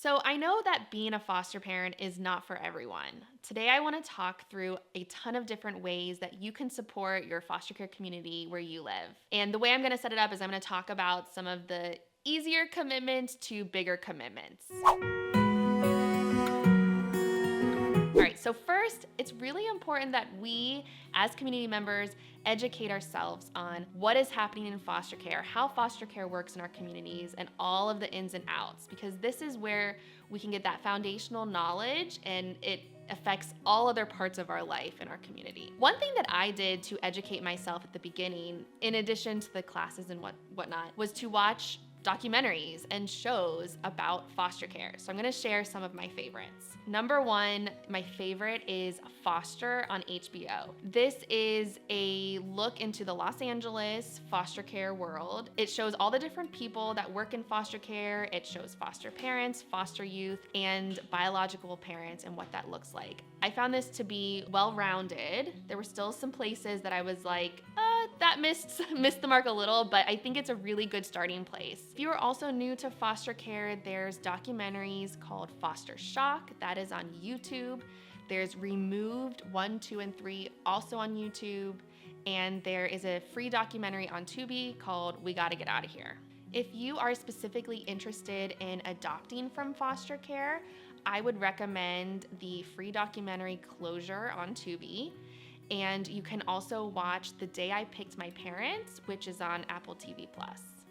So I know that being a foster parent is not for everyone. Today, I want to talk through a ton of different ways that you can support your foster care community where you live. And the way I'm going to set it up is I'm going to talk about some of the easier commitments to bigger commitments. All right, so first, it's really important that we, as community members, educate ourselves on what is happening in foster care, how foster care works in our communities, and all of the ins and outs, because this is where we can get that foundational knowledge and it affects all other parts of our life in our community. One thing that I did to educate myself at the beginning, in addition to the classes and whatnot, was to watch documentaries and shows about foster care. So I'm going to share some of my favorites. Number one, my favorite is Foster on HBO. This is a look into the Los Angeles foster care world. It shows all the different people that work in foster care. It shows foster parents, foster youth, and biological parents and what that looks like. I found this to be well-rounded. There were still some places that I was like, that missed the mark a little, but I think it's a really good starting place. If you are also new to foster care, there's documentaries called Foster Shock, that is on YouTube. There's Removed 1, 2, and 3, also on YouTube. And there is a free documentary on Tubi called We Gotta Get Out of Here. If you are specifically interested in adopting from foster care, I would recommend the free documentary Closure on Tubi. And you can also watch The Day I Picked My Parents, which is on Apple TV+.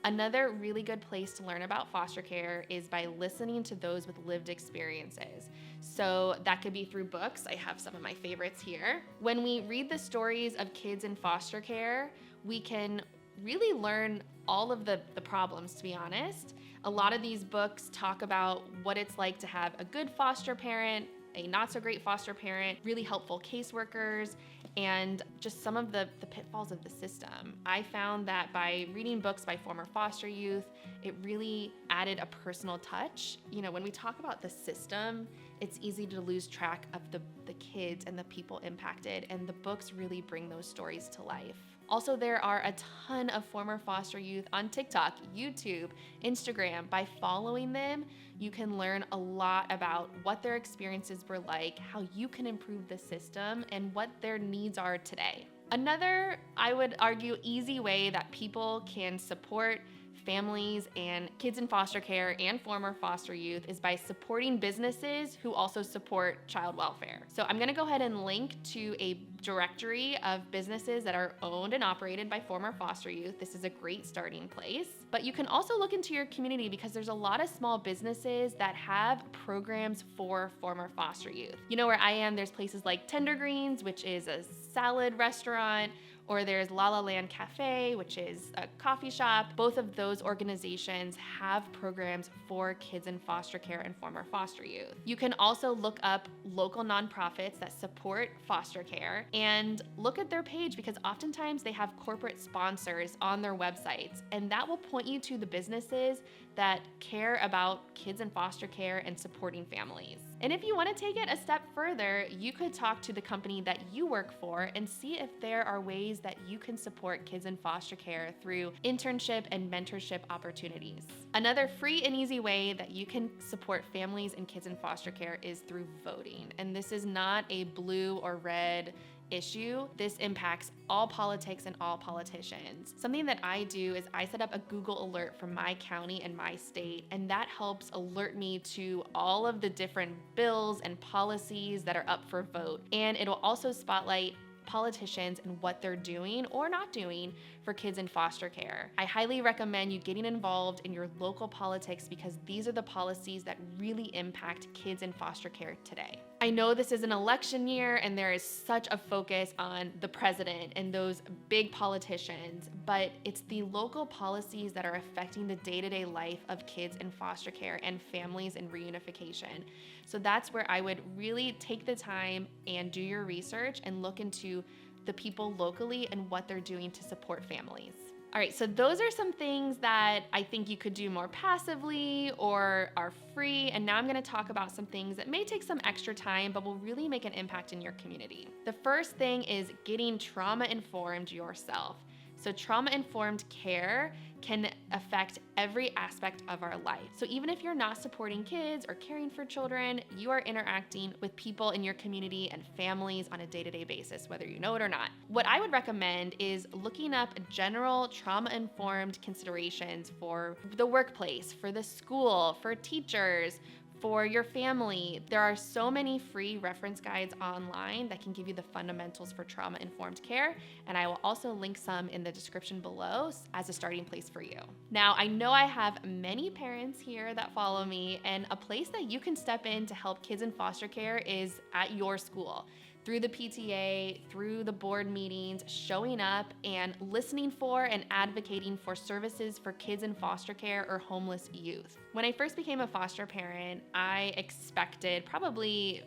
Another really good place to learn about foster care is by listening to those with lived experiences. So that could be through books. I have some of my favorites here. When we read the stories of kids in foster care, we can really learn all of the problems, to be honest. A lot of these books talk about what it's like to have a good foster parent, a not so great foster parent, really helpful caseworkers, and just some of the pitfalls of the system. I found that by reading books by former foster youth, it really added a personal touch. You know, when we talk about the system, it's easy to lose track of the kids and the people impacted, and the books really bring those stories to life. Also, there are a ton of former foster youth on TikTok, YouTube, Instagram. By following them, you can learn a lot about what their experiences were like, how you can improve the system, and what their needs are today. Another, I would argue, easy way that people can support families and kids in foster care and former foster youth is by supporting businesses who also support child welfare. So I'm gonna go ahead and link to a directory of businesses that are owned and operated by former foster youth. This is a great starting place. But you can also look into your community because there's a lot of small businesses that have programs for former foster youth. You know where I am, there's places like Tender Greens, which is a salad restaurant, or there's La La Land Cafe, which is a coffee shop. Both of those organizations have programs for kids in foster care and former foster youth. You can also look up local nonprofits that support foster care and look at their page because oftentimes they have corporate sponsors on their websites, and that will point you to the businesses that care about kids in foster care and supporting families. And if you want to take it a step further, you could talk to the company that you work for and see if there are ways that you can support kids in foster care through internship and mentorship opportunities. Another free and easy way that you can support families and kids in foster care is through voting. And this is not a blue or red issue. This impacts all politics and all politicians. Something that I do is I set up a Google alert for my county and my state, and that helps alert me to all of the different bills and policies that are up for vote. And it'll also spotlight politicians and what they're doing or not doing for kids in foster care. I highly recommend you getting involved in your local politics because these are the policies that really impact kids in foster care today. I know this is an election year and there is such a focus on the president and those big politicians, but it's the local policies that are affecting the day-to-day life of kids in foster care and families in reunification. So that's where I would really take the time and do your research and look into the people locally and what they're doing to support families. All right, so those are some things that I think you could do more passively or are free. And now I'm gonna talk about some things that may take some extra time, but will really make an impact in your community. The first thing is getting trauma informed yourself. So trauma-informed care can affect every aspect of our life. So even if you're not supporting kids or caring for children, you are interacting with people in your community and families on a day-to-day basis, whether you know it or not. What I would recommend is looking up general trauma-informed considerations for the workplace, for the school, for teachers, for your family. There are so many free reference guides online that can give you the fundamentals for trauma-informed care, and I will also link some in the description below as a starting place for you. Now, I know I have many parents here that follow me, and a place that you can step in to help kids in foster care is at your school. Through the PTA, through the board meetings, showing up and listening for and advocating for services for kids in foster care or homeless youth. When I first became a foster parent, I expected, probably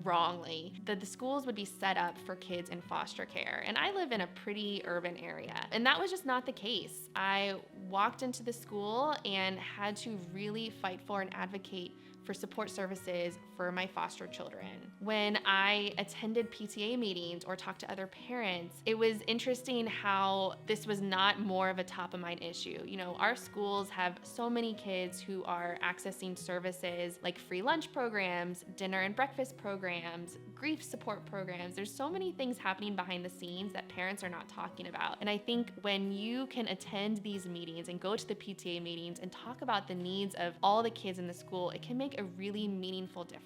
wrongly, that the schools would be set up for kids in foster care. And I live in a pretty urban area, and that was just not the case. I walked into the school and had to really fight for and advocate for support services for my foster children. When I attended PTA meetings or talked to other parents, it was interesting how this was not more of a top of mind issue. You know, our schools have so many kids who are accessing services like free lunch programs, dinner and breakfast programs, grief support programs. There's so many things happening behind the scenes that parents are not talking about. And I think when you can attend these meetings and go to the PTA meetings and talk about the needs of all the kids in the school, it can make a really meaningful difference.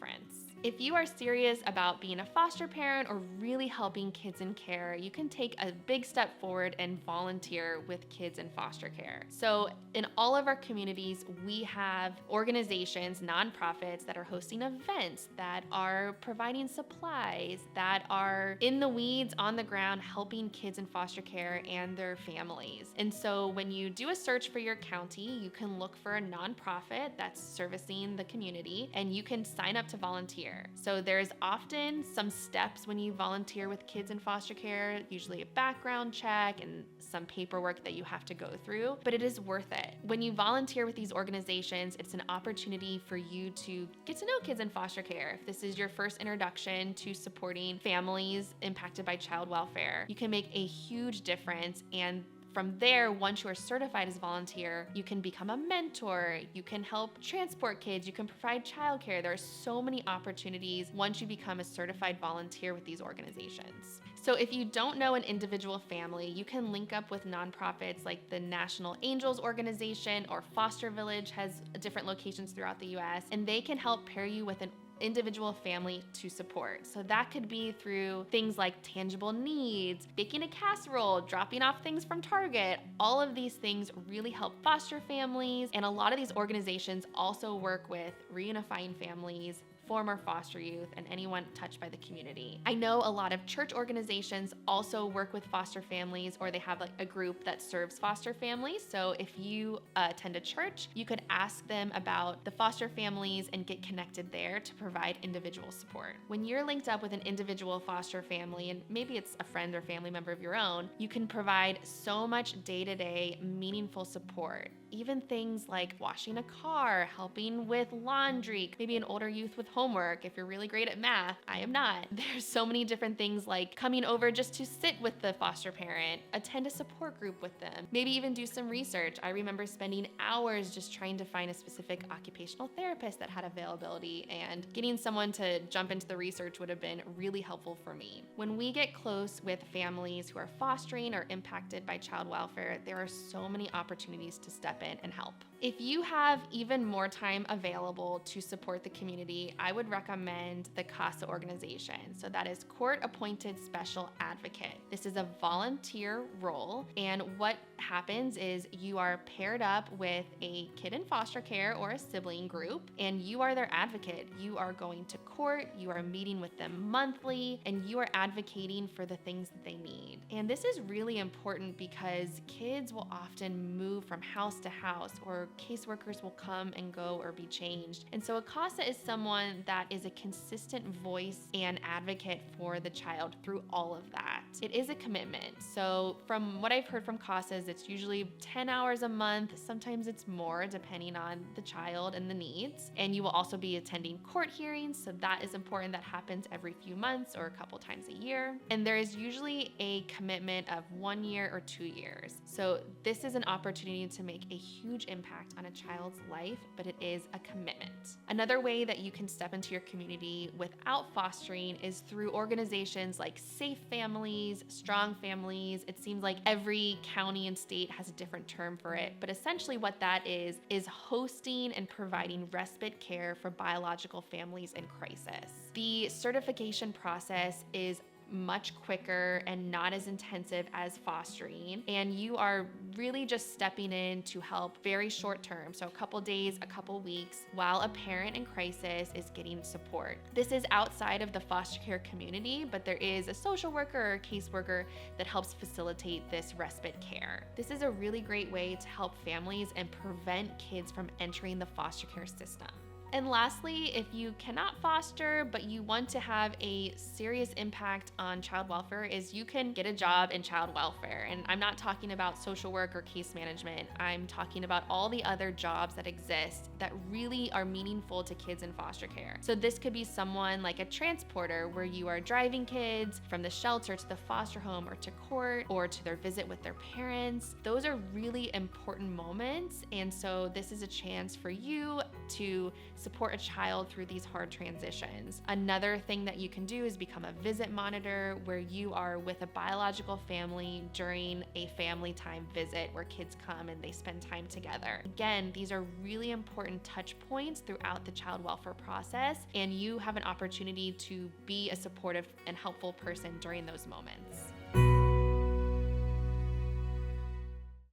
If you are serious about being a foster parent or really helping kids in care, you can take a big step forward and volunteer with kids in foster care. So in all of our communities, we have organizations, nonprofits that are hosting events, that are providing supplies, that are in the weeds, on the ground, helping kids in foster care and their families. And so when you do a search for your county, you can look for a nonprofit that's servicing the community, and you can sign up to volunteer. So there's often some steps when you volunteer with kids in foster care, usually a background check and some paperwork that you have to go through, but it is worth it. When you volunteer with these organizations, it's an opportunity for you to get to know kids in foster care. If this is your first introduction to supporting families impacted by child welfare, you can make a huge difference. And from there, once you are certified as a volunteer, you can become a mentor, you can help transport kids, you can provide childcare. There are so many opportunities once you become a certified volunteer with these organizations. So if you don't know an individual family, you can link up with nonprofits like the National Angels Organization, or Foster Village has different locations throughout the US, and they can help pair you with an individual family to support. So that could be through things like tangible needs, baking a casserole, dropping off things from Target. All of these things really help foster families, and a lot of these organizations also work with reunifying families, former foster youth, and anyone touched by the community. I know a lot of church organizations also work with foster families, or they have like a group that serves foster families. So if you attend a church, you could ask them about the foster families and get connected there to provide individual support. When you're linked up with an individual foster family, and maybe it's a friend or family member of your own, you can provide so much day-to-day meaningful support. Even things like washing a car, helping with laundry, maybe an older youth with homework if you're really great at math. I am not. There's so many different things, like coming over just to sit with the foster parent, attend a support group with them, maybe even do some research. I remember spending hours just trying to find a specific occupational therapist that had availability, and getting someone to jump into the research would have been really helpful for me. When we get close with families who are fostering or impacted by child welfare, there are so many opportunities to step in and help. If you have even more time available to support the community, I would recommend the CASA organization. So that is Court Appointed Special Advocate. This is a volunteer role, and what happens is you are paired up with a kid in foster care or a sibling group, and you are their advocate. You are going to court, you are meeting with them monthly, and you are advocating for the things that they need. And this is really important because kids will often move from house to house or caseworkers will come and go or be changed. And so a CASA is someone that is a consistent voice and advocate for the child through all of that. It is a commitment. So from what I've heard from CASAs, it's usually 10 hours a month. Sometimes it's more depending on the child and the needs. And you will also be attending court hearings. So that is important. That happens every few months or a couple times a year. And there is usually a commitment of 1 year or 2 years. So this is an opportunity to make a huge impact on a child's life, but it is a commitment. Another way that you can step into your community without fostering is through organizations like Safe Families, Strong Families. It seems like every county and state has a different term for it, but essentially what that is hosting and providing respite care for biological families in crisis. The certification process is much quicker and not as intensive as fostering, and you are really just stepping in to help very short term, so a couple days, a couple weeks, while a parent in crisis is getting support. This is outside of the foster care community, but there is a social worker or a caseworker that helps facilitate this respite care. This is a really great way to help families and prevent kids from entering the foster care system. And lastly, if you cannot foster, but you want to have a serious impact on child welfare, is you can get a job in child welfare. And I'm not talking about social work or case management. I'm talking about all the other jobs that exist that really are meaningful to kids in foster care. So this could be someone like a transporter, where you are driving kids from the shelter to the foster home or to court or to their visit with their parents. Those are really important moments. And so this is a chance for you to support a child through these hard transitions. Another thing that you can do is become a visit monitor, where you are with a biological family during a family time visit where kids come and they spend time together. Again, these are really important touch points throughout the child welfare process, and you have an opportunity to be a supportive and helpful person during those moments.